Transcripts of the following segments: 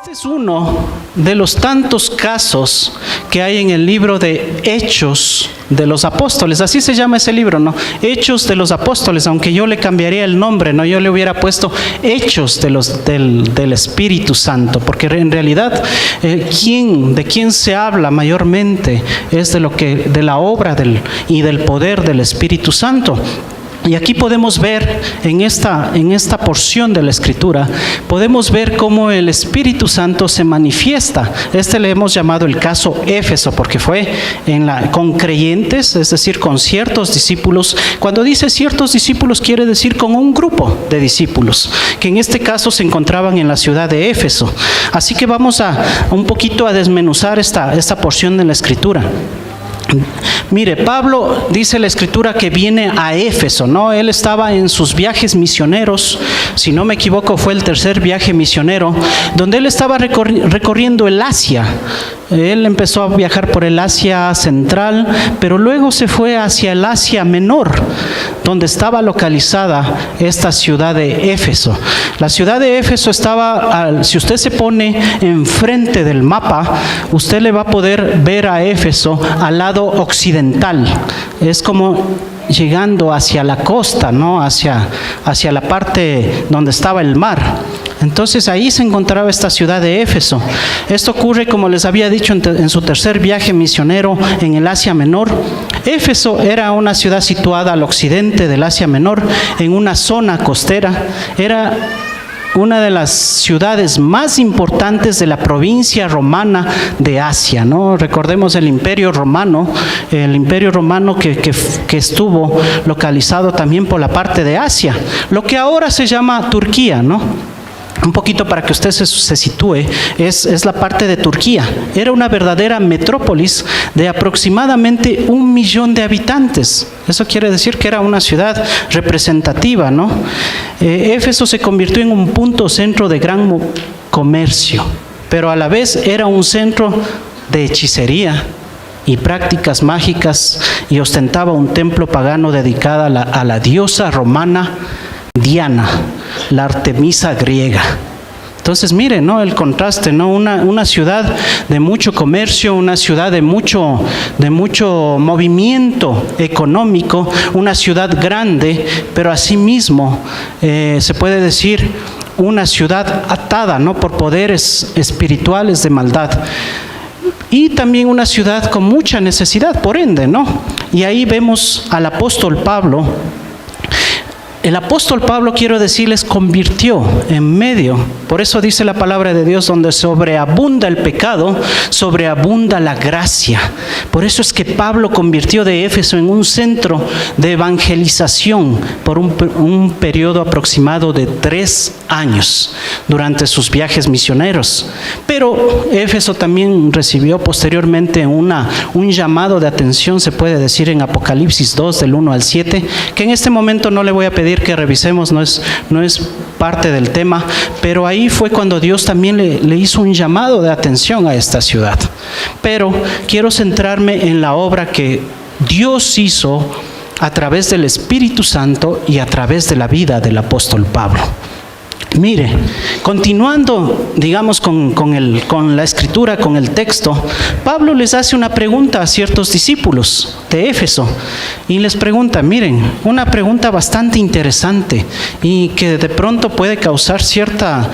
Este es uno de los tantos casos que hay en el libro de Hechos de los Apóstoles. Así se llama ese libro, ¿no? Hechos de los Apóstoles, aunque yo le cambiaría el nombre, ¿no? Yo le hubiera puesto Hechos del Espíritu Santo, porque en realidad de quién se habla mayormente es de la obra y del poder del Espíritu Santo. Y aquí podemos ver en esta porción de la Escritura, podemos ver cómo el Espíritu Santo se manifiesta. Le hemos llamado el caso Éfeso, porque fue con creyentes, es decir, con ciertos discípulos. Cuando dice ciertos discípulos, quiere decir con un grupo de discípulos, que en este caso se encontraban en la ciudad de Éfeso. Así que vamos un poquito a desmenuzar esta porción de la Escritura. Mire, Pablo dice la Escritura que viene a Éfeso, ¿no? Él estaba en sus viajes misioneros, si no me equivoco fue el tercer viaje misionero, donde él estaba recorriendo el Asia. Él empezó a viajar por el Asia central, pero luego se fue hacia el Asia menor, donde estaba localizada esta ciudad de Éfeso. La ciudad de Éfeso estaba, si usted se pone enfrente del mapa, usted le va a poder ver a Éfeso al lado occidental. Es como llegando hacia la costa, ¿no? Hacia la parte donde estaba el mar. Entonces ahí se encontraba esta ciudad de Éfeso. Esto ocurre, como les había dicho, en su tercer viaje misionero en el Asia Menor. Éfeso era una ciudad situada al occidente del Asia Menor, en una zona costera. Era una de las ciudades más importantes de la provincia romana de Asia, ¿no? Recordemos el Imperio Romano que estuvo localizado también por la parte de Asia, lo que ahora se llama Turquía, ¿no? Un poquito para que usted se sitúe, es la parte de Turquía. Era una verdadera metrópolis de aproximadamente 1 millón de habitantes. Eso quiere decir que era una ciudad representativa, ¿no? Éfeso se convirtió en un punto centro de gran comercio, pero a la vez era un centro de hechicería y prácticas mágicas, y ostentaba un templo pagano dedicado a la diosa romana Diana, la Artemisa griega. Entonces mire, ¿no? El contraste, ¿no? Una ciudad de mucho comercio, una ciudad de mucho movimiento económico, una ciudad grande, pero asimismo se puede decir una ciudad atada, ¿no? Por poderes espirituales de maldad. Y también una ciudad con mucha necesidad, por ende, ¿no? Y ahí vemos al apóstol Pablo. El apóstol Pablo, quiero decirles, convirtió en medio. Por eso dice la palabra de Dios, donde sobreabunda el pecado, sobreabunda la gracia. Por eso es que Pablo convirtió de Éfeso en un centro de evangelización por un periodo aproximado de 3 años durante sus viajes misioneros. Pero Éfeso también recibió posteriormente un llamado de atención, se puede decir, en Apocalipsis 2, del 1 al 7, que en este momento no le voy a pedir que revisemos, no es parte del tema, pero ahí fue cuando Dios también le hizo un llamado de atención a esta ciudad. Pero quiero centrarme en la obra que Dios hizo a través del Espíritu Santo y a través de la vida del apóstol Pablo. Mire, continuando, digamos, con la escritura, con el texto, Pablo les hace una pregunta a ciertos discípulos de Éfeso y les pregunta, miren, una pregunta bastante interesante y que de pronto puede causar cierta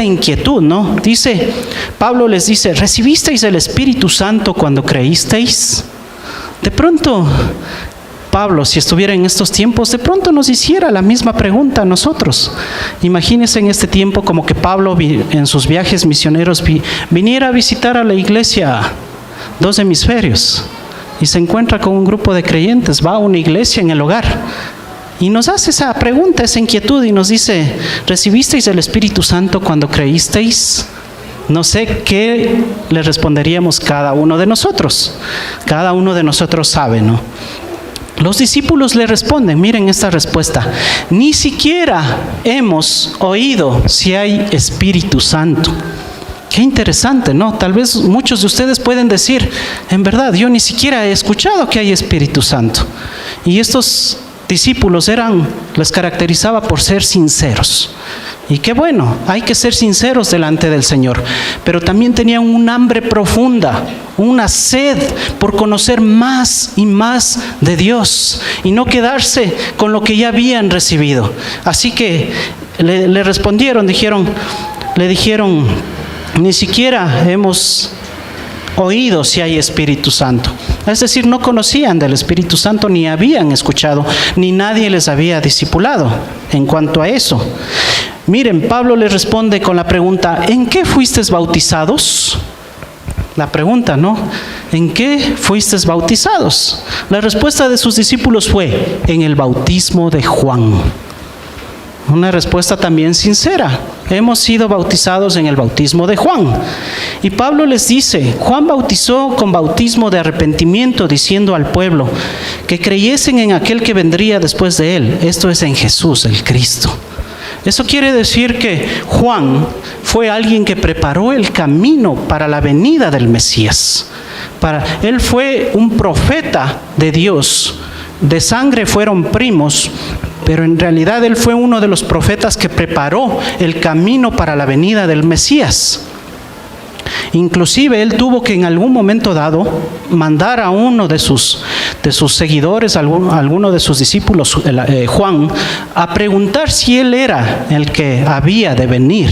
inquietud, ¿no? Pablo les dice, ¿recibisteis el Espíritu Santo cuando creísteis? De pronto Pablo, si estuviera en estos tiempos, de pronto nos hiciera la misma pregunta a nosotros. Imagínense en este tiempo como que Pablo en sus viajes misioneros viniera a visitar a la iglesia 2 hemisferios y se encuentra con un grupo de creyentes, va a una iglesia en el hogar y nos hace esa pregunta, esa inquietud y nos dice, ¿recibisteis el Espíritu Santo cuando creísteis? No sé qué le responderíamos cada uno de nosotros. Cada uno de nosotros sabe, ¿no? Los discípulos le responden, miren esta respuesta, ni siquiera hemos oído si hay Espíritu Santo. Qué interesante, ¿no? Tal vez muchos de ustedes pueden decir, en verdad, yo ni siquiera he escuchado que hay Espíritu Santo. Y estos discípulos les caracterizaba por ser sinceros. Y qué bueno, hay que ser sinceros delante del Señor. Pero también tenían un hambre profunda, una sed por conocer más y más de Dios y no quedarse con lo que ya habían recibido. Así que le respondieron, le dijeron, ni siquiera hemos oído si hay Espíritu Santo. Es decir, no conocían del Espíritu Santo, ni habían escuchado, ni nadie les había discipulado en cuanto a eso. Miren, Pablo les responde con la pregunta, ¿en qué fuisteis bautizados? La pregunta, ¿no? ¿En qué fuisteis bautizados? La respuesta de sus discípulos fue, en el bautismo de Juan. Una respuesta también sincera. Hemos sido bautizados en el bautismo de Juan. Y Pablo les dice, Juan bautizó con bautismo de arrepentimiento, diciendo al pueblo que creyesen en aquel que vendría después de él. Esto es en Jesús, el Cristo. Eso quiere decir que Juan fue alguien que preparó el camino para la venida del Mesías. Él fue un profeta de Dios. De sangre fueron primos, pero en realidad él fue uno de los profetas que preparó el camino para la venida del Mesías. Inclusive él tuvo que en algún momento dado mandar a uno de sus seguidores, a alguno de sus discípulos, Juan, a preguntar si él era el que había de venir.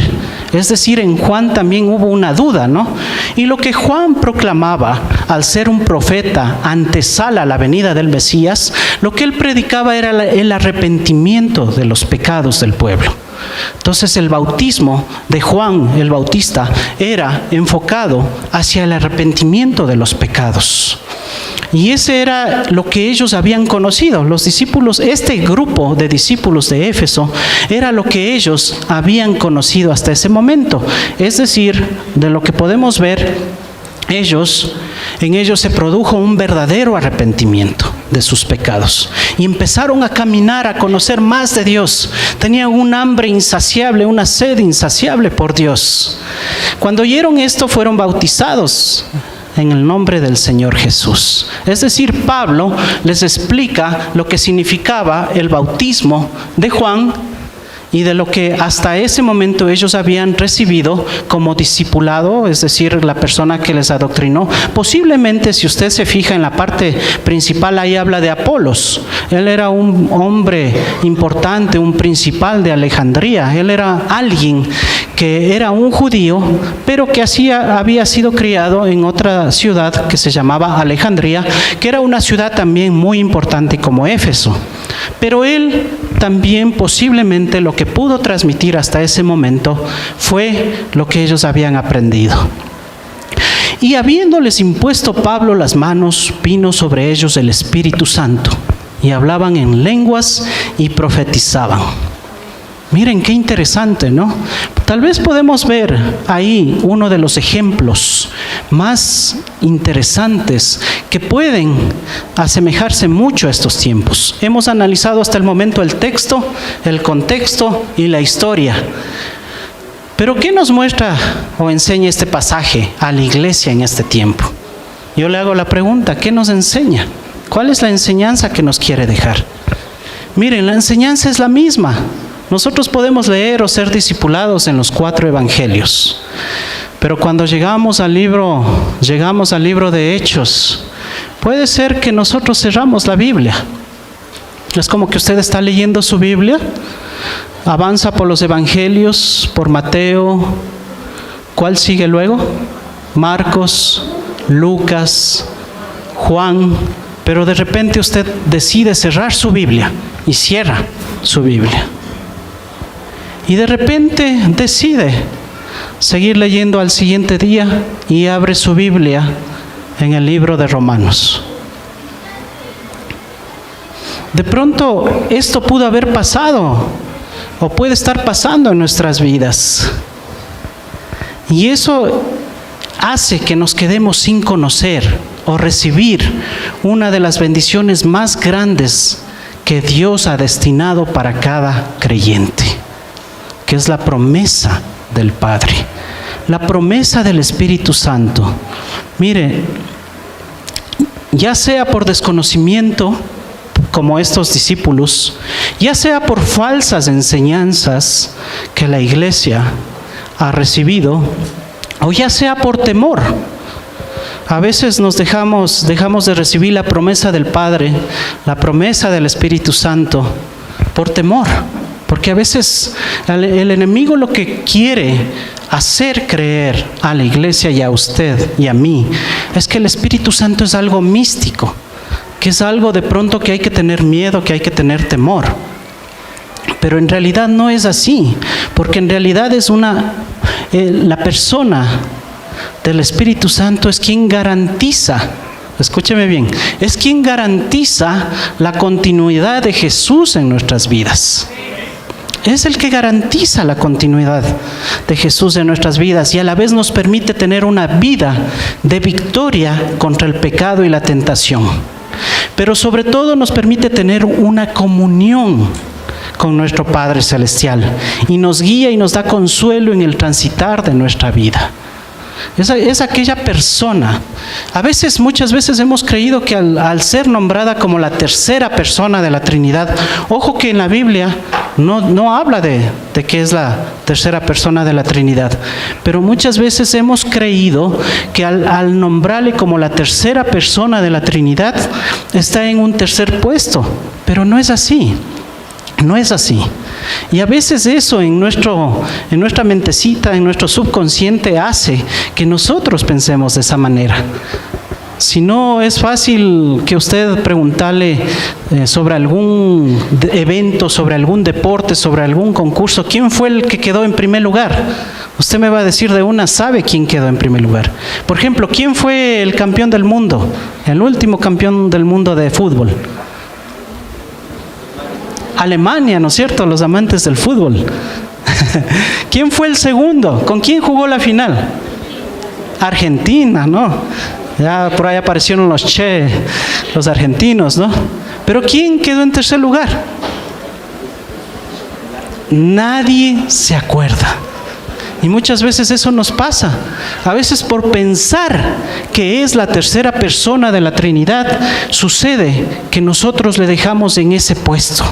Es decir, en Juan también hubo una duda, ¿no? Y lo que Juan proclamaba, al ser un profeta, antesala a la venida del Mesías, lo que él predicaba era el arrepentimiento de los pecados del pueblo. Entonces el bautismo de Juan el Bautista era enfocado hacia el arrepentimiento de los pecados. Y ese era lo que ellos habían conocido. Los discípulos, este grupo de discípulos de Éfeso, era lo que ellos habían conocido hasta ese momento. Es decir, de lo que podemos ver, en ellos se produjo un verdadero arrepentimiento de sus pecados y empezaron a caminar, a conocer más de Dios. Tenían un hambre insaciable, una sed insaciable por Dios. Cuando oyeron esto, fueron bautizados en el nombre del Señor Jesús. Es decir, Pablo les explica lo que significaba el bautismo de Juan y de lo que hasta ese momento ellos habían recibido como discipulado, es decir, la persona que les adoctrinó. Posiblemente, si usted se fija en la parte principal, ahí habla de Apolos. Él era un hombre importante, un principal de Alejandría. Él era alguien que era un judío, pero que había sido criado en otra ciudad que se llamaba Alejandría, que era una ciudad también muy importante como Éfeso. Pero él también posiblemente lo que pudo transmitir hasta ese momento fue lo que ellos habían aprendido. Y habiéndoles impuesto Pablo las manos, vino sobre ellos el Espíritu Santo, y hablaban en lenguas y profetizaban. Miren qué interesante, ¿no? Tal vez podemos ver ahí uno de los ejemplos más interesantes que pueden asemejarse mucho a estos tiempos. Hemos analizado hasta el momento el texto, el contexto y la historia. Pero ¿qué nos muestra o enseña este pasaje a la iglesia en este tiempo? Yo le hago la pregunta, ¿qué nos enseña? ¿Cuál es la enseñanza que nos quiere dejar? Miren, la enseñanza es la misma. Nosotros podemos leer o ser discipulados en los 4 evangelios, pero cuando llegamos al libro de Hechos, puede ser que nosotros cerramos la Biblia. Es como que usted está leyendo su Biblia, avanza por los evangelios, por Mateo, ¿cuál sigue luego? Marcos, Lucas, Juan, pero de repente usted decide cerrar su Biblia y cierra su Biblia. Y de repente decide seguir leyendo al siguiente día y abre su Biblia en el libro de Romanos. De pronto esto pudo haber pasado o puede estar pasando en nuestras vidas. Y eso hace que nos quedemos sin conocer o recibir una de las bendiciones más grandes que Dios ha destinado para cada creyente, que es la promesa del Padre, la promesa del Espíritu Santo. Mire, ya sea por desconocimiento, como estos discípulos, ya sea por falsas enseñanzas que la iglesia ha recibido, o ya sea por temor. A veces dejamos de recibir la promesa del Padre, la promesa del Espíritu Santo, por temor. Porque a veces el enemigo lo que quiere hacer creer a la iglesia y a usted y a mí es que el Espíritu Santo es algo místico, que es algo de pronto que hay que tener miedo, que hay que tener temor. Pero en realidad no es así, porque en realidad es la persona del Espíritu Santo es quien garantiza, escúcheme bien, es quien garantiza la continuidad de Jesús en nuestras vidas. Es el que garantiza la continuidad de Jesús en nuestras vidas y a la vez nos permite tener una vida de victoria contra el pecado y la tentación. Pero sobre todo nos permite tener una comunión con nuestro Padre Celestial y nos guía y nos da consuelo en el transitar de nuestra vida. Es aquella persona. Muchas veces hemos creído que al ser nombrada como la tercera persona de la Trinidad, ojo que en la Biblia no habla de que es la tercera persona de la Trinidad, pero muchas veces hemos creído que al nombrarle como la tercera persona de la Trinidad, está en un tercer puesto, pero no es así. No es así. Y a veces eso en nuestra mentecita, en nuestro subconsciente hace que nosotros pensemos de esa manera. Si no, es fácil que usted preguntarle sobre algún evento, sobre algún deporte, sobre algún concurso, ¿quién fue el que quedó en primer lugar? Usted me va a decir de una, sabe quién quedó en primer lugar. Por ejemplo, ¿quién fue el campeón del mundo? El último campeón del mundo de fútbol. Alemania, ¿no es cierto? Los amantes del fútbol. ¿Quién fue el segundo? ¿Con quién jugó la final? Argentina, ¿no? Ya por ahí aparecieron los argentinos, ¿no? Pero ¿quién quedó en tercer lugar? Nadie se acuerda. Y muchas veces eso nos pasa. A veces por pensar que es la tercera persona de la Trinidad, sucede que nosotros le dejamos en ese puesto.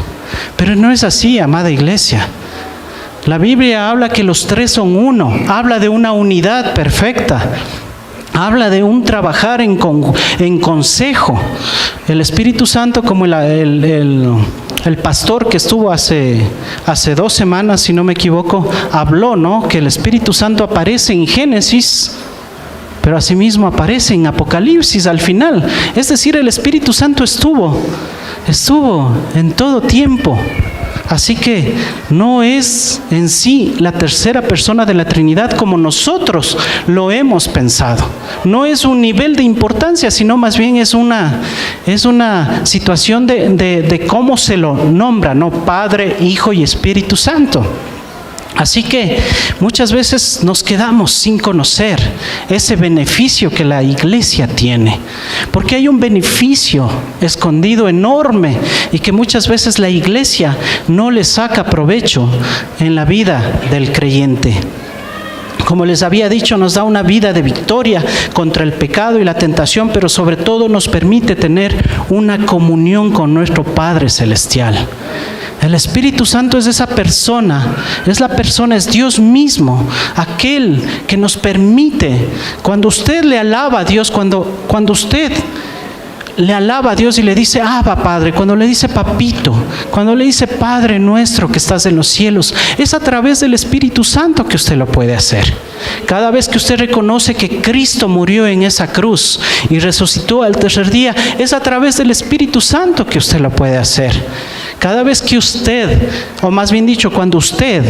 Pero no es así, amada iglesia. La Biblia habla que los tres son uno, habla de una unidad perfecta, habla de un trabajar en consejo. El Espíritu Santo, como el pastor que estuvo hace 2 semanas, si no me equivoco, habló, ¿no? Que el Espíritu Santo aparece en Génesis, pero asimismo aparece en Apocalipsis al final. Es decir, el Espíritu Santo estuvo en todo tiempo. Así que no es en sí la tercera persona de la Trinidad como nosotros lo hemos pensado. No es un nivel de importancia, sino más bien es una situación de cómo se lo nombra, ¿no? Padre, Hijo y Espíritu Santo. Así que muchas veces nos quedamos sin conocer ese beneficio que la iglesia tiene, porque hay un beneficio escondido enorme y que muchas veces la iglesia no le saca provecho en la vida del creyente. Como les había dicho, nos da una vida de victoria contra el pecado y la tentación, pero sobre todo nos permite tener una comunión con nuestro Padre Celestial. El Espíritu Santo es esa persona, es Dios mismo, aquel que nos permite, cuando usted le alaba a Dios, cuando usted le alaba a Dios y le dice, Abba Padre, cuando le dice papito, cuando le dice Padre nuestro que estás en los cielos, es a través del Espíritu Santo que usted lo puede hacer. Cada vez que usted reconoce que Cristo murió en esa cruz y resucitó al tercer día, es a través del Espíritu Santo que usted lo puede hacer. Cada vez que usted, o más bien dicho, cuando usted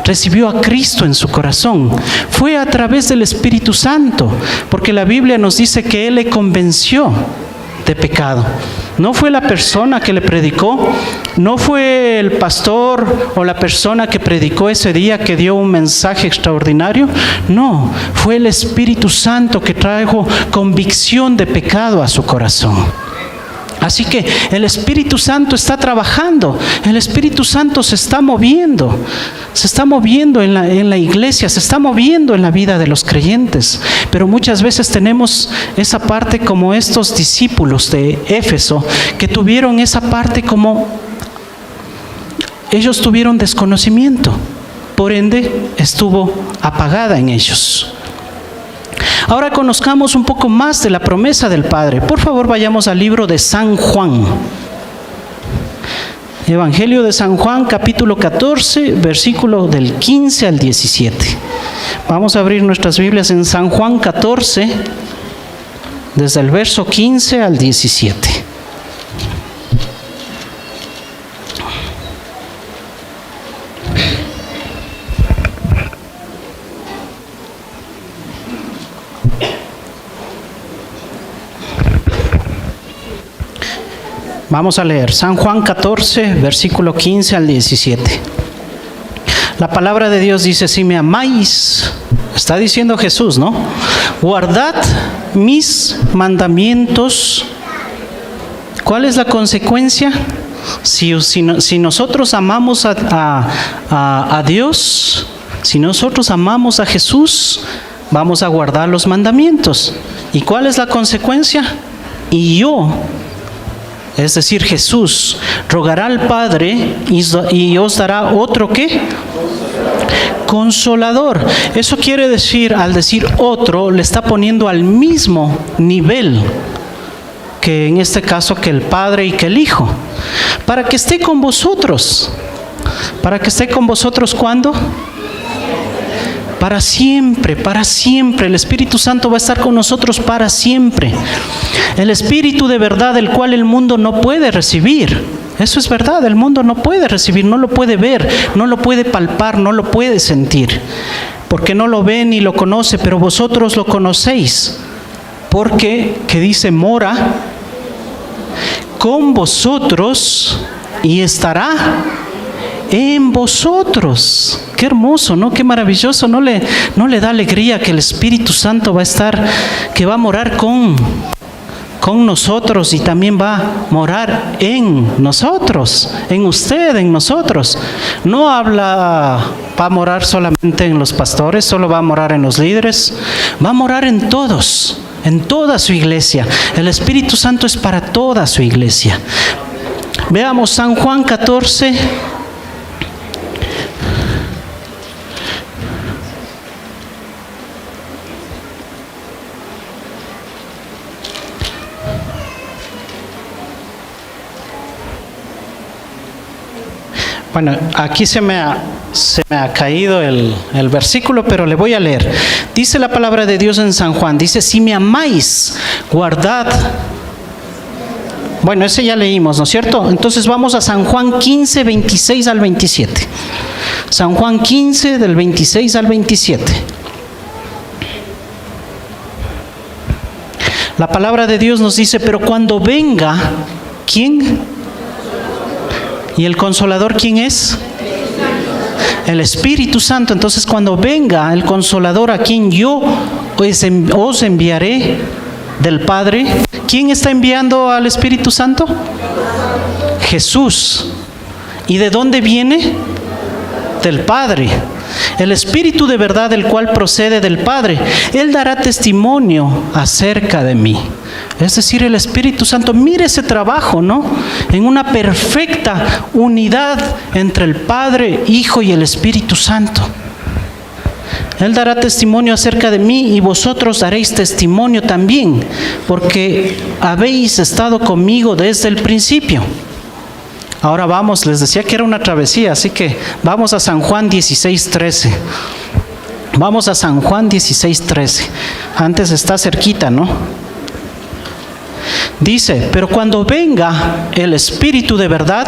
recibió a Cristo en su corazón, fue a través del Espíritu Santo, porque la Biblia nos dice que Él le convenció de pecado. No fue la persona que le predicó, no fue el pastor o la persona que predicó ese día que dio un mensaje extraordinario, no, fue el Espíritu Santo que trajo convicción de pecado a su corazón. Así que el Espíritu Santo está trabajando, el Espíritu Santo se está moviendo en la iglesia, se está moviendo en la vida de los creyentes. Pero muchas veces tenemos esa parte como estos discípulos de Éfeso, que tuvieron esa parte como ellos tuvieron desconocimiento, por ende estuvo apagada en ellos. Ahora conozcamos un poco más de la promesa del Padre. Por favor, vayamos al libro de San Juan. Evangelio de San Juan, capítulo 14, versículo del 15 al 17. Vamos a abrir nuestras Biblias en San Juan 14, desde el verso 15 al 17. Vamos a leer San Juan 14, versículo 15 al 17. La palabra de Dios dice: si me amáis, está diciendo Jesús, ¿no? Guardad mis mandamientos. ¿Cuál es la consecuencia? Si nosotros amamos a Dios, si nosotros amamos a Jesús, vamos a guardar los mandamientos. ¿Y cuál es la consecuencia? Y yo, es decir, Jesús, rogará al Padre y os dará otro, ¿qué? Consolador. Eso quiere decir, al decir otro, le está poniendo al mismo nivel que en este caso que el Padre y que el Hijo, para que esté con vosotros. ¿Para que esté con vosotros cuándo? Para siempre, para siempre. El Espíritu Santo va a estar con nosotros para siempre. El Espíritu de verdad, el cual el mundo no puede recibir. Eso es verdad, el mundo no puede recibir, no lo puede ver, no lo puede palpar, no lo puede sentir. Porque no lo ve ni lo conoce, pero vosotros lo conocéis. Porque, que dice, mora con vosotros y estará en vosotros. Qué hermoso, ¿no? Qué maravilloso. ¿No le da alegría que el Espíritu Santo va a estar, que va a morar con nosotros y también va a morar en nosotros, en usted, en nosotros? No va a morar solamente en los pastores, solo va a morar en los líderes, va a morar en todos, en toda su iglesia. El Espíritu Santo es para toda su iglesia. Veamos San Juan 14. Bueno, aquí se me ha caído el versículo, pero le voy a leer. Dice la palabra de Dios en San Juan, dice: si me amáis, guardad. Bueno, ese ya leímos, ¿no es cierto? Entonces vamos a San Juan 15, 26 al 27. San Juan 15, del 26 al 27. La palabra de Dios nos dice: pero cuando venga, ¿quién? ¿Y el Consolador quién es? El Espíritu Santo. Entonces, cuando venga el Consolador, a quien yo os enviaré del Padre, ¿quién está enviando al Espíritu Santo? Jesús. ¿Y de dónde viene? Del Padre. El Espíritu de verdad, el cual procede del Padre, Él dará testimonio acerca de mí. Es decir, el Espíritu Santo, mire ese trabajo, ¿no? En una perfecta unidad entre el Padre, Hijo y el Espíritu Santo. Él dará testimonio acerca de mí y vosotros daréis testimonio también, porque habéis estado conmigo desde el principio. Ahora vamos, les decía que era una travesía, así que vamos a San Juan 16:13. Vamos a San Juan 16:13. Antes está cerquita, ¿no? Dice: pero cuando venga el Espíritu de verdad,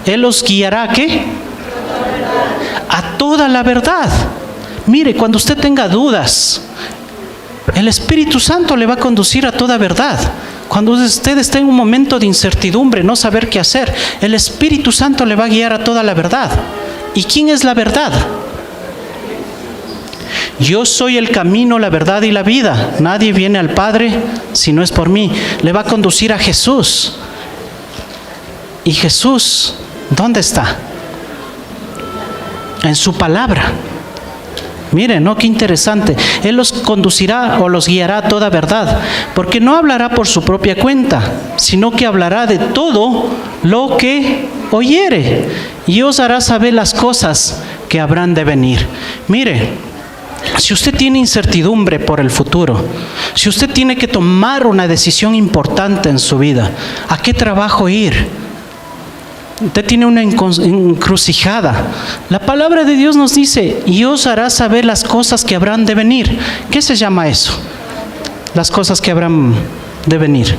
Él os guiará ¿a qué? A toda la verdad. Mire, cuando usted tenga dudas, el Espíritu Santo le va a conducir a toda verdad. Cuando usted esté en un momento de incertidumbre, no saber qué hacer, el Espíritu Santo le va a guiar a toda la verdad. ¿Y quién es la verdad? Yo soy el camino, la verdad y la vida. Nadie viene al Padre si no es por mí. Le va a conducir a Jesús. ¿Y Jesús dónde está? En su palabra. Miren, ¿no? Qué interesante. Él los conducirá o los guiará a toda verdad, porque no hablará por su propia cuenta, sino que hablará de todo lo que oyere, y os hará saber las cosas que habrán de venir. Mire, si usted tiene incertidumbre por el futuro, si usted tiene que tomar una decisión importante en su vida, ¿a qué trabajo ir? Usted tiene una encrucijada. La palabra de Dios nos dice, y os hará saber las cosas que habrán de venir. ¿Qué se llama eso? Las cosas que habrán de venir.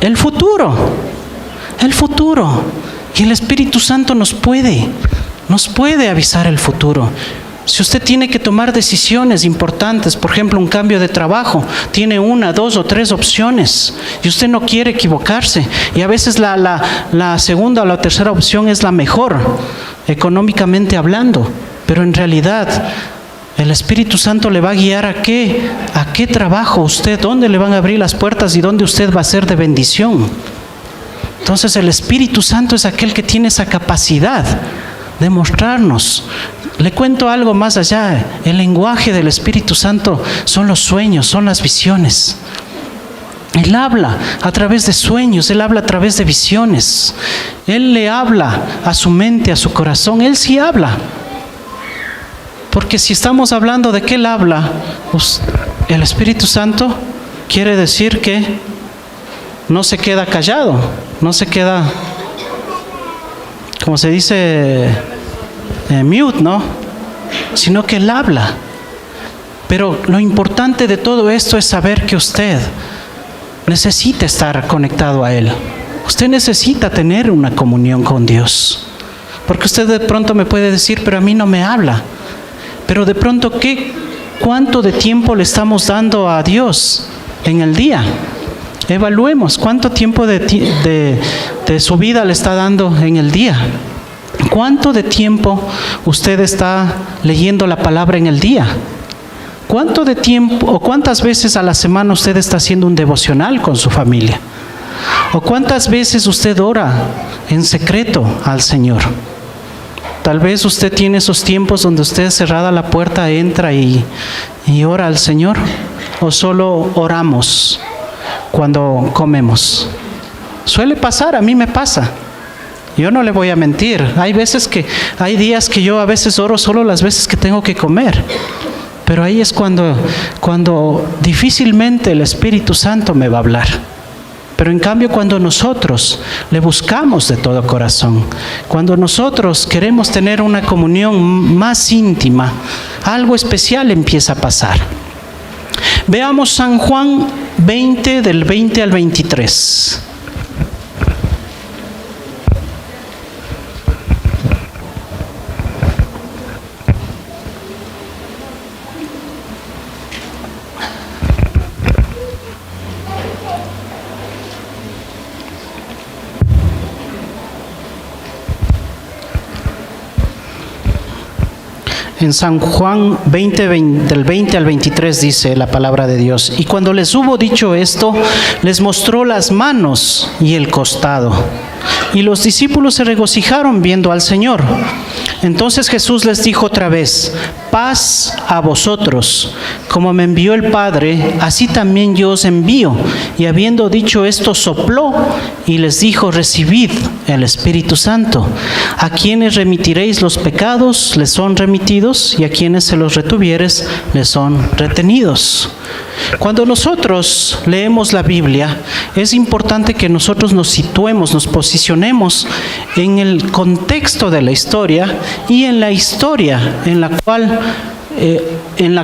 El futuro. El futuro. Y el Espíritu Santo nos puede avisar el futuro. Si usted tiene que tomar decisiones importantes, por ejemplo, un cambio de trabajo, tiene 1, 2 o 3 opciones y usted no quiere equivocarse, y a veces la segunda o la tercera opción es la mejor, económicamente hablando, pero en realidad el Espíritu Santo le va a guiar a qué trabajo usted, dónde le van a abrir las puertas y dónde usted va a ser de bendición. Entonces el Espíritu Santo es aquel que tiene esa capacidad de mostrarnos. Le cuento algo más allá. El lenguaje del Espíritu Santo son los sueños, son las visiones. Él habla a través de sueños, Él habla a través de visiones. Él le habla a su mente, a su corazón. Él sí habla. Porque si estamos hablando de que Él habla, pues el Espíritu Santo quiere decir que no se queda callado, no se queda, como se dice, mute, ¿no? Sino que Él habla. Pero lo importante de todo esto es saber que usted necesita estar conectado a Él. Usted necesita tener una comunión con Dios. Porque usted de pronto me puede decir, pero a mí no me habla. Pero de pronto, ¿cuánto de tiempo le estamos dando a Dios en el día? Evaluemos cuánto tiempo de su vida le está dando en el día. ¿Cuánto de tiempo usted está leyendo la palabra en el día? ¿Cuánto de tiempo o cuántas veces a la semana usted está haciendo un devocional con su familia? ¿O cuántas veces usted ora en secreto al Señor? Tal vez usted tiene esos tiempos donde usted, cerrada la puerta, entra y ora al Señor. ¿O solo oramos cuando comemos? Suele pasar, a mí me pasa. Yo no le voy a mentir. Hay días que yo a veces oro solo las veces que tengo que comer. Pero ahí es cuando difícilmente el Espíritu Santo me va a hablar. Pero en cambio, cuando nosotros le buscamos de todo corazón, cuando nosotros queremos tener una comunión más íntima, algo especial empieza a pasar. Veamos San Juan 20, del 20 al 23. En San Juan 20, del 20 al 23 dice la palabra de Dios: y cuando les hubo dicho esto, les mostró las manos y el costado. Y los discípulos se regocijaron viendo al Señor. Entonces Jesús les dijo otra vez: paz a vosotros. Como me envió el Padre, así también yo os envío. Y habiendo dicho esto, sopló y les dijo: recibid el Espíritu Santo. A quienes remitiréis los pecados, les son remitidos, y a quienes se los retuvieres, les son retenidos. Cuando nosotros leemos la Biblia, es importante que nosotros nos situemos, nos posicionemos en el contexto de la historia y en la historia en la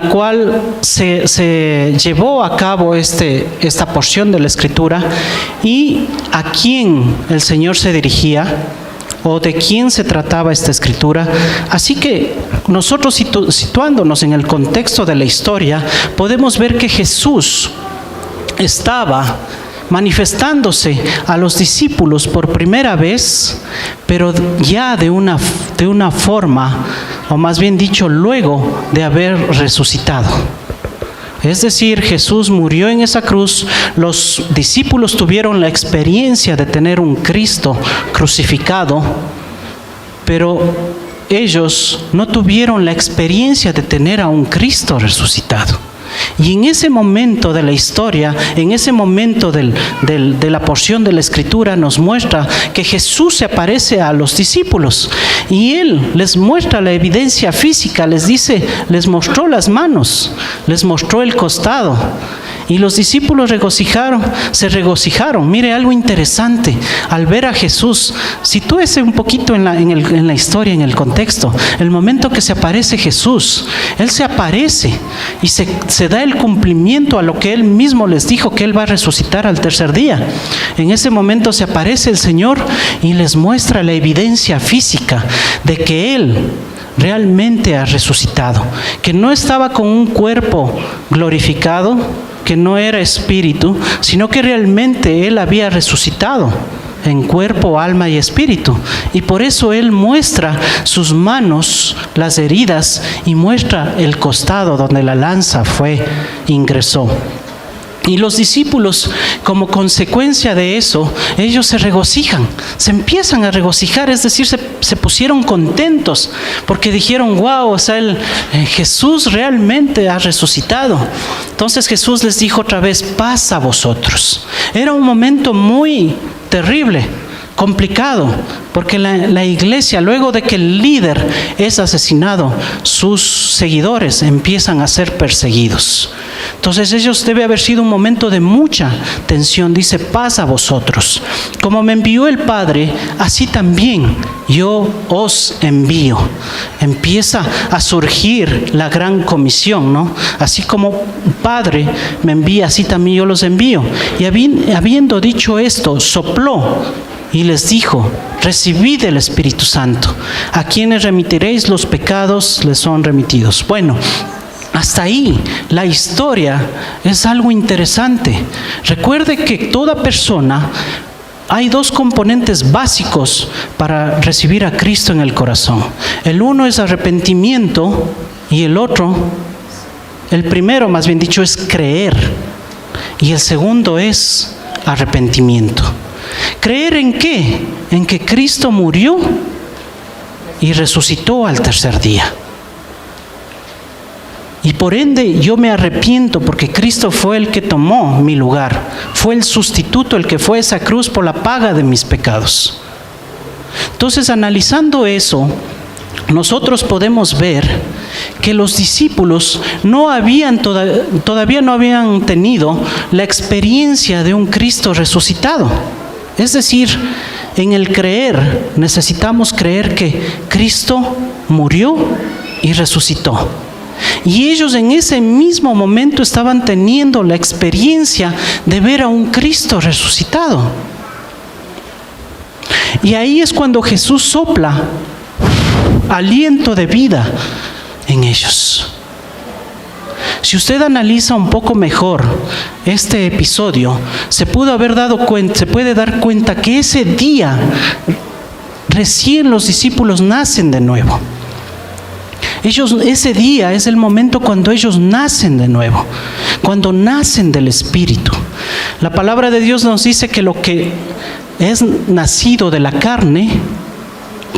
cual se llevó a cabo esta porción de la Escritura, y a quién el Señor se dirigía o de quién se trataba esta Escritura. Así que nosotros, situándonos en el contexto de la historia, podemos ver que Jesús estaba manifestándose a los discípulos por primera vez, pero ya de una forma, o más bien dicho, luego de haber resucitado. Es decir, Jesús murió en esa cruz, los discípulos tuvieron la experiencia de tener un Cristo crucificado, pero ellos no tuvieron la experiencia de tener a un Cristo resucitado. Y en ese momento de la historia, en ese momento de la porción de la Escritura, nos muestra que Jesús se aparece a los discípulos y Él les muestra la evidencia física, les dice, les mostró las manos, les mostró el costado. Y los discípulos se regocijaron. Mire algo interesante, al ver a Jesús, sitúese un poquito en la historia, en el contexto. El momento que se aparece Jesús, Él se aparece y se da el cumplimiento a lo que Él mismo les dijo, que Él va a resucitar al tercer día. En ese momento se aparece el Señor y les muestra la evidencia física de que Él realmente ha resucitado, que no estaba con un cuerpo glorificado, que no era espíritu, sino que realmente Él había resucitado en cuerpo, alma y espíritu. Y por eso Él muestra sus manos, las heridas, y muestra el costado donde la lanza ingresó. Y los discípulos, como consecuencia de eso, ellos se regocijan, se empiezan a regocijar, es decir, se pusieron contentos, porque dijeron, wow, o sea, Jesús realmente ha resucitado. Entonces Jesús les dijo otra vez, paz a vosotros. Era un momento muy terrible, complicado, porque la iglesia, luego de que el líder es asesinado, sus seguidores empiezan a ser perseguidos. Entonces ellos debe haber sido un momento de mucha tensión. Dice, paz a vosotros. Como me envió el Padre, así también yo os envío. Empieza a surgir la gran comisión, ¿no? Así como Padre me envía, así también yo los envío. Y habiendo dicho esto, sopló y les dijo, recibid el Espíritu Santo. A quienes remitiréis los pecados, les son remitidos. Bueno, hasta ahí la historia es algo interesante. Recuerde que toda persona, hay dos componentes básicos para recibir a Cristo en el corazón. El uno es arrepentimiento y el primero más bien dicho, es creer. Y el segundo es arrepentimiento. ¿Creer en qué? En que Cristo murió y resucitó al tercer día. Y por ende yo me arrepiento porque Cristo fue el que tomó mi lugar. Fue el sustituto, el que fue a esa cruz por la paga de mis pecados. Entonces, analizando eso, nosotros podemos ver que los discípulos todavía no habían tenido la experiencia de un Cristo resucitado. Es decir, en el creer, necesitamos creer que Cristo murió y resucitó. Y ellos en ese mismo momento estaban teniendo la experiencia de ver a un Cristo resucitado. Y ahí es cuando Jesús sopla aliento de vida en ellos. Si usted analiza un poco mejor este episodio, se puede dar cuenta que ese día recién los discípulos nacen de nuevo. Ese día es el momento cuando ellos nacen de nuevo, cuando nacen del Espíritu. La palabra de Dios nos dice que lo que es nacido de la carne,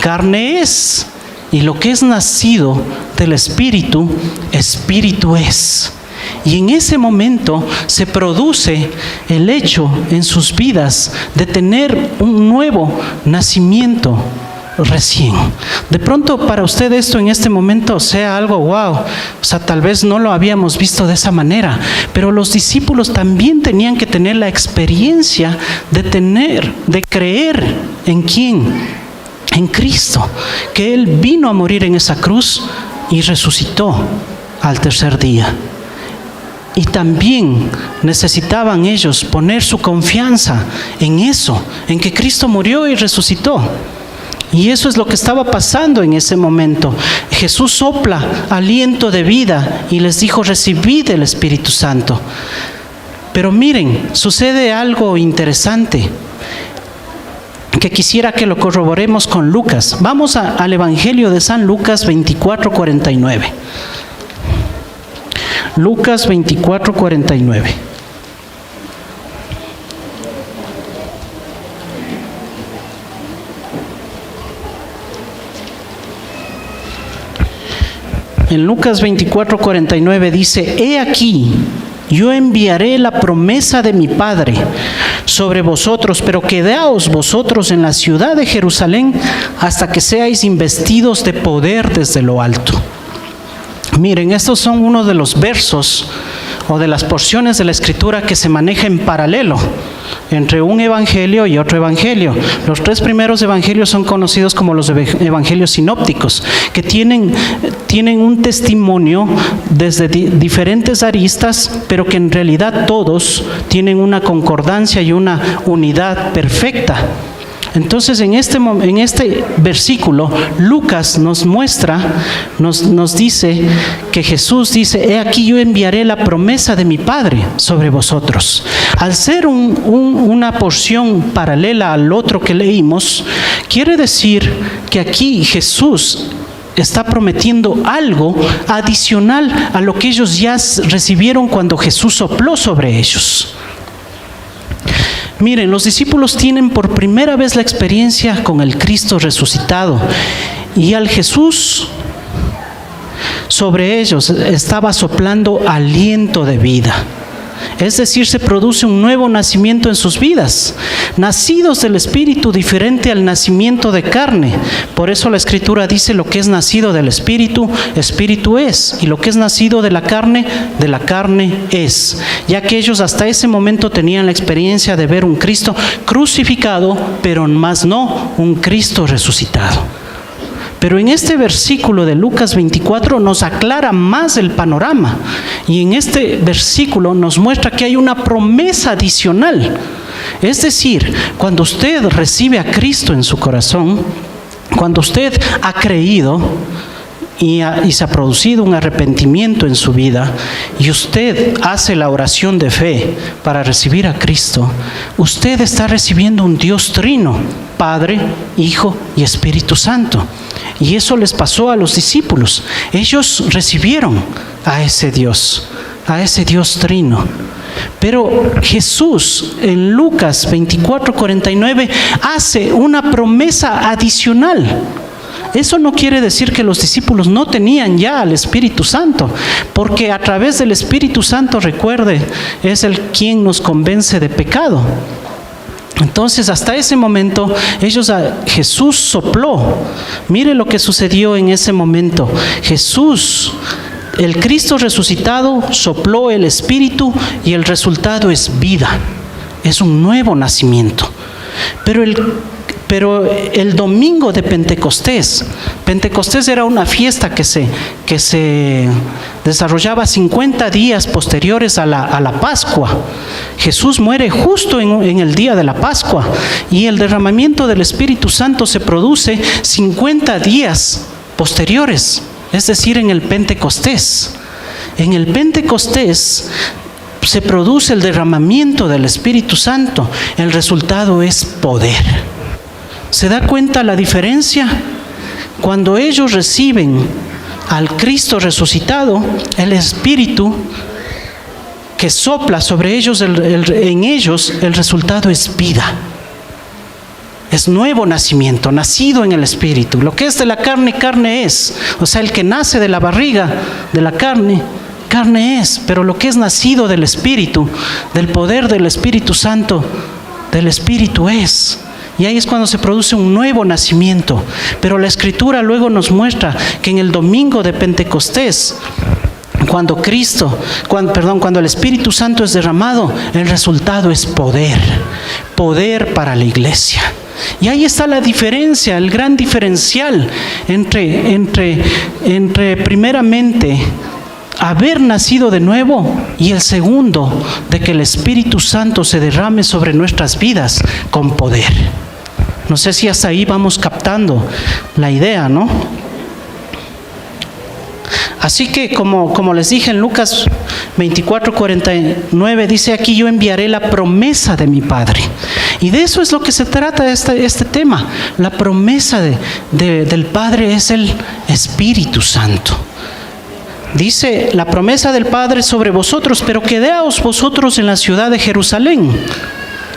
carne es. Y lo que es nacido del Espíritu, Espíritu es. Y en ese momento se produce el hecho en sus vidas de tener un nuevo nacimiento recién. De pronto para usted esto en este momento sea algo wow, o sea, tal vez no lo habíamos visto de esa manera, pero los discípulos también tenían que tener la experiencia de creer en quién. En Cristo, que Él vino a morir en esa cruz y resucitó al tercer día. Y también necesitaban ellos poner su confianza en eso, en que Cristo murió y resucitó. Y eso es lo que estaba pasando en ese momento. Jesús sopla aliento de vida y les dijo, recibid el Espíritu Santo. Pero miren, sucede algo interesante que quisiera que lo corroboremos con Lucas. Vamos al Evangelio de San Lucas 24:49. Lucas 24:49. En Lucas 24:49 dice: He aquí, yo enviaré la promesa de mi Padre sobre vosotros, pero quedaos vosotros en la ciudad de Jerusalén hasta que seáis investidos de poder desde lo alto. Miren, estos son uno de los versos o de las porciones de la Escritura que se maneja en paralelo entre un evangelio y otro evangelio. Los tres primeros evangelios son conocidos como los evangelios sinópticos, que tienen un testimonio desde diferentes aristas, pero que en realidad todos tienen una concordancia y una unidad perfecta. Entonces, en este versículo, Lucas nos muestra, nos dice que Jesús dice: He aquí yo enviaré la promesa de mi Padre sobre vosotros. Al ser una porción paralela al otro que leímos, quiere decir que aquí Jesús está prometiendo algo adicional a lo que ellos ya recibieron cuando Jesús sopló sobre ellos. Miren, los discípulos tienen por primera vez la experiencia con el Cristo resucitado, y al Jesús sobre ellos estaba soplando aliento de vida. Es decir, se produce un nuevo nacimiento en sus vidas, nacidos del Espíritu, diferente al nacimiento de carne. Por eso la Escritura dice: lo que es nacido del Espíritu, Espíritu es, y lo que es nacido de la carne es. Ya que ellos hasta ese momento tenían la experiencia de ver un Cristo crucificado, pero más no un Cristo resucitado. Pero en este versículo de Lucas 24 nos aclara más el panorama, y en este versículo nos muestra que hay una promesa adicional. Es decir, cuando usted recibe a Cristo en su corazón, cuando usted ha creído y se ha producido un arrepentimiento en su vida, y usted hace la oración de fe para recibir a Cristo, usted está recibiendo un Dios trino: Padre, Hijo y Espíritu Santo. Y eso les pasó a los discípulos. Ellos recibieron a ese Dios trino. Pero Jesús en Lucas 24:49 hace una promesa adicional. Eso no quiere decir que los discípulos no tenían ya al Espíritu Santo, porque a través del Espíritu Santo, recuerde, es el quien nos convence de pecado. Entonces, hasta ese momento, Jesús sopló. Mire lo que sucedió en ese momento. Jesús, el Cristo resucitado, sopló el Espíritu, y el resultado es vida. Es un nuevo nacimiento. Pero el domingo de Pentecostés era una fiesta que se desarrollaba 50 días posteriores a la Pascua. Jesús muere justo en el día de la Pascua, y el derramamiento del Espíritu Santo se produce 50 días posteriores, es decir, en el Pentecostés. En el Pentecostés se produce el derramamiento del Espíritu Santo. El resultado es poder. ¿Se da cuenta la diferencia? Cuando ellos reciben al Cristo resucitado, el Espíritu que sopla sobre ellos, en ellos, el resultado es vida. Es nuevo nacimiento, nacido en el Espíritu. Lo que es de la carne, carne es. O sea, el que nace de la barriga de la carne, carne es. Pero lo que es nacido del Espíritu, del poder del Espíritu Santo, del Espíritu es. Y ahí es cuando se produce un nuevo nacimiento. Pero la Escritura luego nos muestra que en el domingo de Pentecostés, cuando el Espíritu Santo es derramado, el resultado es poder para la iglesia. Y ahí está la diferencia, el gran diferencial entre primeramente haber nacido de nuevo, y el segundo, de que el Espíritu Santo se derrame sobre nuestras vidas con poder. No sé si hasta ahí vamos captando la idea, ¿no? Así que como les dije en Lucas 24:49, dice: aquí yo enviaré la promesa de mi Padre. Y de eso es lo que se trata este tema. La promesa del Padre es el Espíritu Santo. Dice la promesa del Padre sobre vosotros, pero quedaos vosotros en la ciudad de Jerusalén.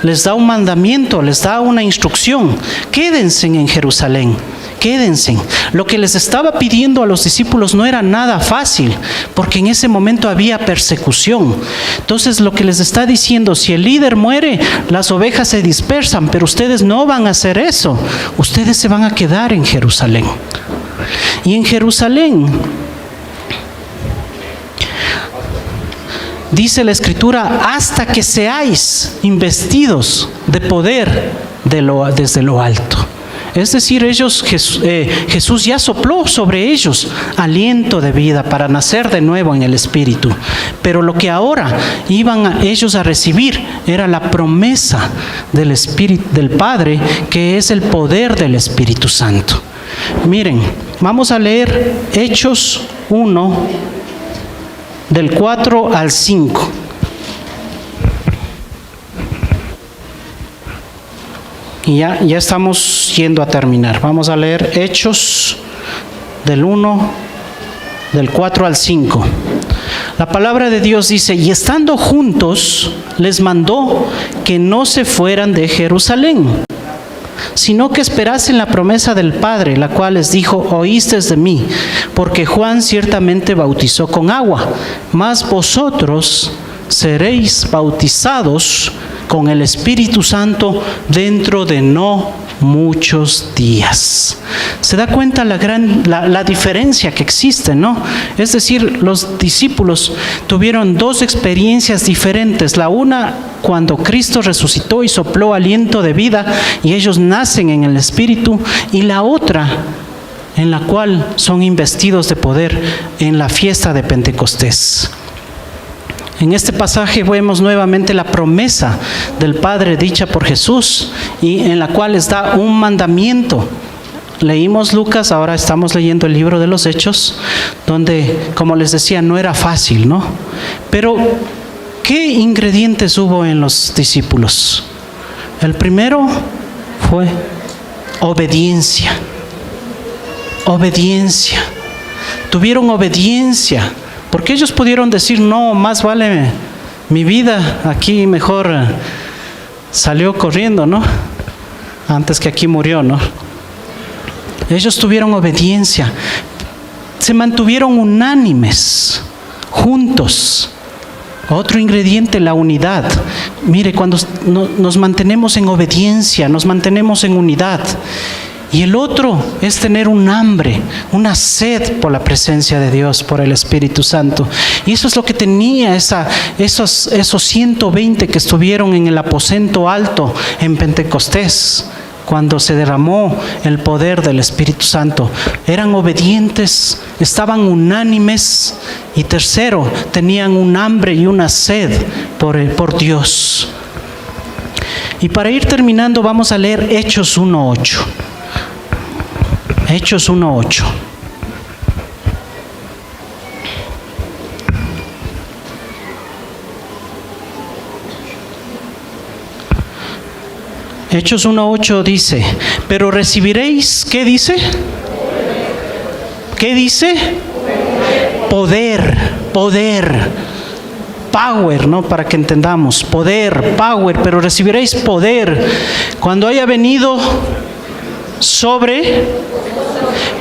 Les da un mandamiento, les da una instrucción. Quédense en Jerusalén, quédense. Lo que les estaba pidiendo a los discípulos no era nada fácil, porque en ese momento había persecución. Entonces lo que les está diciendo, si el líder muere, las ovejas se dispersan, pero ustedes no van a hacer eso. Ustedes se van a quedar en Jerusalén. Y en Jerusalén, dice la Escritura, hasta que seáis investidos de poder desde lo alto. Es decir, Jesús ya sopló sobre ellos aliento de vida para nacer de nuevo en el Espíritu. Pero lo que ahora iban ellos a recibir era la promesa del Espíritu, del Padre, que es el poder del Espíritu Santo. Miren, vamos a leer Hechos 1, del 4 al 5. Y ya estamos yendo a terminar. Vamos a leer Hechos del 4 al 5. La palabra de Dios dice: y estando juntos, les mandó que no se fueran de Jerusalén, sino que esperasen la promesa del Padre, la cual les dijo: oísteis de mí, porque Juan ciertamente bautizó con agua, mas vosotros seréis bautizados con el Espíritu Santo dentro de no muchos días. Se da cuenta la diferencia que existe, ¿no? Es decir, los discípulos tuvieron dos experiencias diferentes. La una, cuando Cristo resucitó y sopló aliento de vida y ellos nacen en el Espíritu, y la otra, en la cual son investidos de poder en la fiesta de Pentecostés. En este pasaje vemos nuevamente la promesa del Padre dicha por Jesús, y en la cual les da un mandamiento. Leímos Lucas, ahora estamos leyendo el libro de los Hechos, donde, como les decía, no era fácil, ¿no? Pero, ¿qué ingredientes hubo en los discípulos? El primero fue obediencia. Obediencia. Tuvieron obediencia. Porque ellos pudieron decir: no, más vale mi vida aquí, mejor salió corriendo, ¿no? Antes que aquí murió, ¿no? Ellos tuvieron obediencia, se mantuvieron unánimes, juntos. Otro ingrediente, la unidad. Mire, cuando nos mantenemos en obediencia, nos mantenemos en unidad. Y el otro es tener un hambre, una sed por la presencia de Dios, por el Espíritu Santo. Y eso es lo que tenía esos 120 que estuvieron en el aposento alto en Pentecostés, cuando se derramó el poder del Espíritu Santo. Eran obedientes, estaban unánimes, y tercero, tenían un hambre y una sed por Dios. Y para ir terminando, vamos a leer Hechos 1:8. Hechos 1:8. Hechos 1:8 dice: pero recibiréis, ¿qué dice? ¿Qué dice? Poder. Power, ¿no? Para que entendamos. Poder, power, pero recibiréis poder cuando haya venido sobre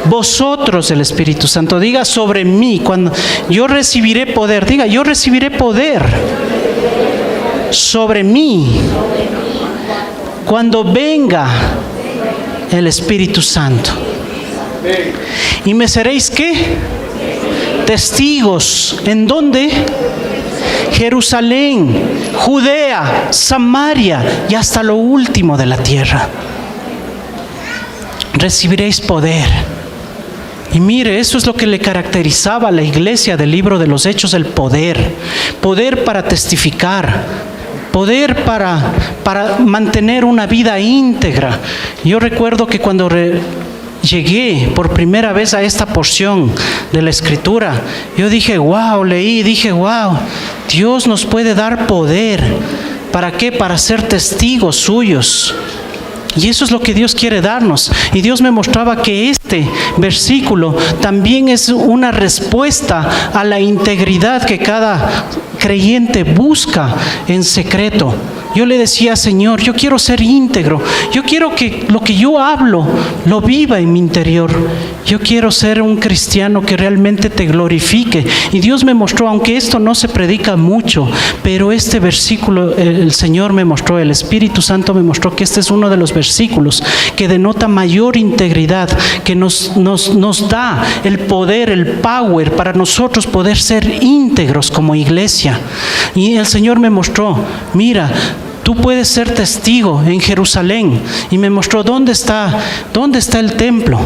vosotros el Espíritu Santo. Diga: sobre mí. Cuando yo recibiré poder, diga: yo recibiré poder sobre mí cuando venga el Espíritu Santo. Y me seréis, ¿qué? Testigos. ¿En dónde? Jerusalén, Judea, Samaria y hasta lo último de la tierra. Recibiréis poder. Y mire, eso es lo que le caracterizaba a la iglesia del libro de los Hechos: el poder. Poder para testificar, poder para mantener una vida íntegra. Yo recuerdo que cuando llegué por primera vez a esta porción de la Escritura, yo dije: wow, dije: wow, Dios nos puede dar poder. ¿Para qué? Para ser testigos suyos. Y eso es lo que Dios quiere darnos. Y Dios me mostraba que este versículo también es una respuesta a la integridad que cada creyente busca en secreto. Yo le decía, Señor, yo quiero ser íntegro. Yo quiero que lo que yo hablo lo viva en mi interior. Yo quiero ser un cristiano que realmente te glorifique. Y Dios me mostró, aunque esto no se predica mucho, pero este versículo, el Señor me mostró, el Espíritu Santo me mostró que este es uno de los versículos que denota mayor integridad, que nos da el poder, el power para nosotros poder ser íntegros como iglesia. Y el Señor me mostró, mira, tú puedes ser testigo en Jerusalén. Y me mostró dónde está el templo.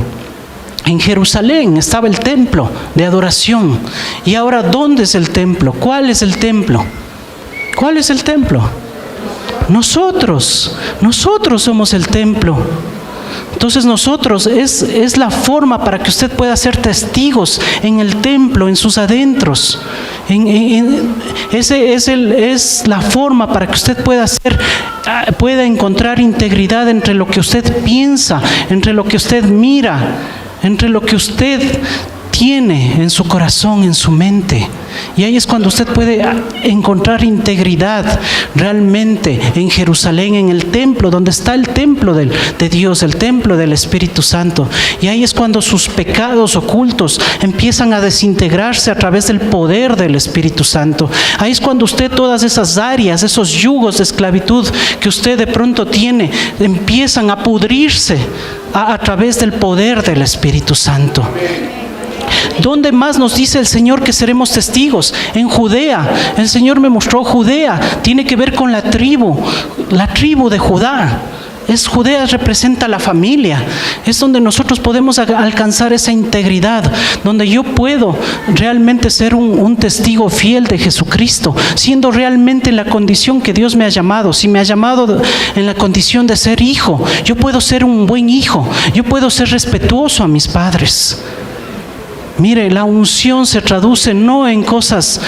En Jerusalén estaba el templo de adoración. Y ahora, ¿dónde es el templo? ¿Cuál es el templo? ¿Cuál es el templo? Nosotros somos el templo. Entonces nosotros, es la forma para que usted pueda ser testigos en el templo, en sus adentros. Es la forma para que usted pueda encontrar integridad entre lo que usted piensa, entre lo que usted mira, entre lo que usted tiene en su corazón, en su mente. Y ahí es cuando usted puede encontrar integridad realmente en Jerusalén, en el templo, donde está el templo de Dios, el templo del Espíritu Santo. Y ahí es cuando sus pecados ocultos empiezan a desintegrarse a través del poder del Espíritu Santo. Ahí es cuando usted todas esas áreas, esos yugos de esclavitud que usted de pronto tiene, empiezan a pudrirse a través del poder del Espíritu Santo. ¿Dónde más nos dice el Señor que seremos testigos? En Judea. El Señor me mostró Judea. Tiene que ver con la tribu de Judá. Judea representa la familia. Es donde nosotros podemos alcanzar esa integridad, donde yo puedo realmente ser un testigo fiel de Jesucristo, siendo realmente en la condición que Dios me ha llamado. Si me ha llamado en la condición de ser hijo, yo puedo ser un buen hijo. Yo puedo ser respetuoso a mis padres. Mire, la unción se traduce no en cosas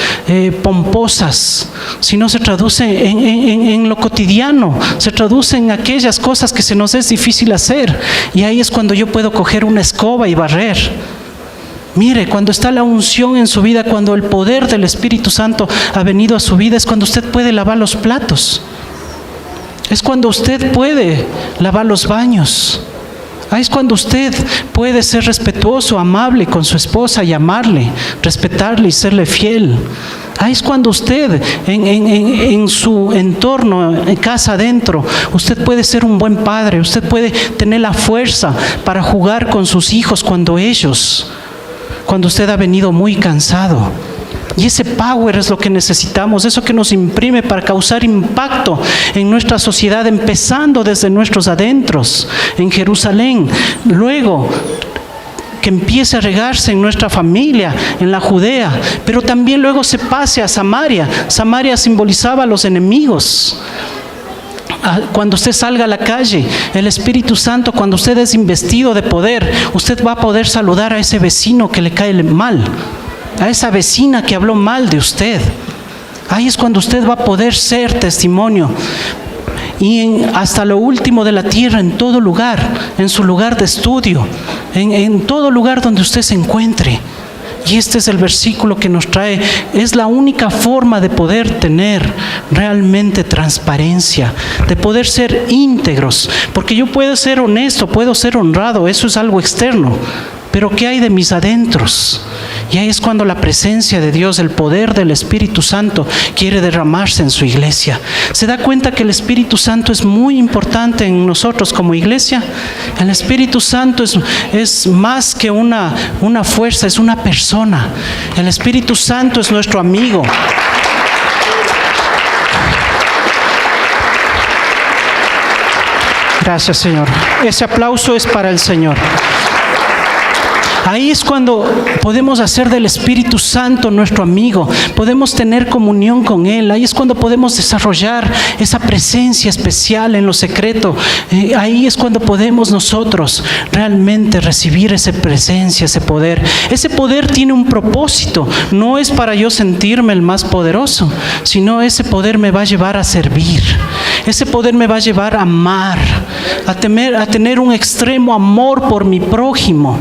pomposas, sino se traduce en lo cotidiano, se traduce en aquellas cosas que se nos es difícil hacer. Y ahí es cuando yo puedo coger una escoba y barrer. Mire, cuando está la unción en su vida, cuando el poder del Espíritu Santo ha venido a su vida, es cuando usted puede lavar los platos. Es cuando usted puede lavar los baños. Ahí es cuando usted puede ser respetuoso, amable con su esposa y amarle, respetarle y serle fiel. Ahí es cuando usted, en su entorno, en casa adentro, usted puede ser un buen padre, usted puede tener la fuerza para jugar con sus hijos cuando usted ha venido muy cansado. Y ese power es lo que necesitamos, eso que nos imprime para causar impacto en nuestra sociedad, empezando desde nuestros adentros, en Jerusalén. Luego, que empiece a regarse en nuestra familia, en la Judea, pero también luego se pase a Samaria. Samaria simbolizaba a los enemigos. Cuando usted salga a la calle, el Espíritu Santo, cuando usted es investido de poder, usted va a poder saludar a ese vecino que le cae mal, a esa vecina que habló mal de usted. Ahí es cuando usted va a poder ser testimonio. Y hasta lo último de la tierra, en todo lugar, en su lugar de estudio, en todo lugar donde usted se encuentre. Y este es el versículo que nos trae, es la única forma de poder tener realmente transparencia, de poder ser íntegros, porque yo puedo ser honesto, puedo ser honrado, eso es algo externo, pero ¿qué hay de mis adentros? Y ahí es cuando la presencia de Dios, el poder del Espíritu Santo quiere derramarse en su iglesia. ¿Se da cuenta que el Espíritu Santo es muy importante en nosotros como iglesia? El Espíritu Santo es más que una fuerza, es una persona. El Espíritu Santo es nuestro amigo. Gracias, Señor. Ese aplauso es para el Señor. Ahí es cuando podemos hacer del Espíritu Santo nuestro amigo, podemos tener comunión con Él. Ahí es cuando podemos desarrollar esa presencia especial en lo secreto. Ahí es cuando podemos nosotros realmente recibir esa presencia, ese poder. Ese poder tiene un propósito, no es para yo sentirme el más poderoso, sino ese poder me va a llevar a servir. Ese poder me va a llevar a amar, a tener un extremo amor por mi prójimo.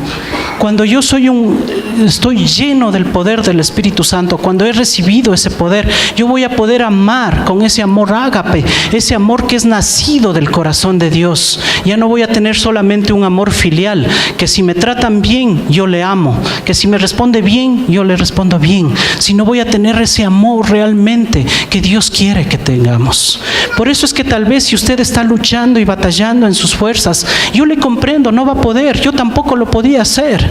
Cuando yo estoy lleno del poder del Espíritu Santo, cuando he recibido ese poder, yo voy a poder amar con ese amor ágape, ese amor que es nacido del corazón de Dios. Ya no voy a tener solamente un amor filial, que si me tratan bien, yo le amo, que si me responde bien, yo le respondo bien, sino voy a tener ese amor realmente que Dios quiere que tengamos. Por eso es que tal vez si usted está luchando y batallando en sus fuerzas, yo le comprendo, no va a poder, yo tampoco lo podía hacer.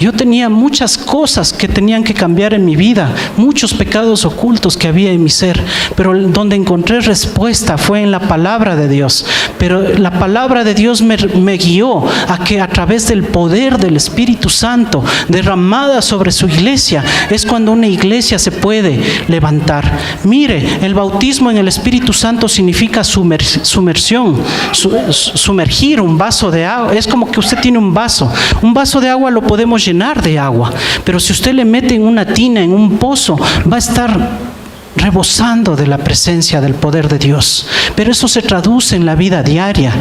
Yo tenía muchas cosas que tenían que cambiar en mi vida, muchos pecados ocultos que había en mi ser, pero donde encontré respuesta fue en la palabra de Dios. Pero la palabra de Dios me guió a que a través del poder del Espíritu Santo derramada sobre su iglesia, es cuando una iglesia se puede levantar. Mire, el bautismo en el Espíritu Santo significa sumersión, sumergir un vaso de agua. Es como que usted tiene un vaso de agua lo podemos llenar de agua, pero si usted le mete en una tina, en un pozo, va a estar rebosando de la presencia del poder de Dios. Pero eso se traduce en la vida diaria,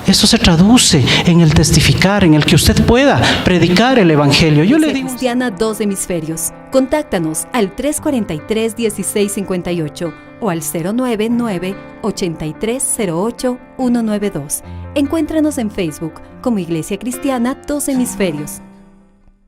eso se traduce en el testificar, en el que usted pueda predicar el Evangelio. Yo le digo, Cristiana, 2 Hemisferios. Contáctanos al 343-1658 o al 099-8308-192. Encuéntranos en Facebook como Iglesia Cristiana 2 Hemisferios.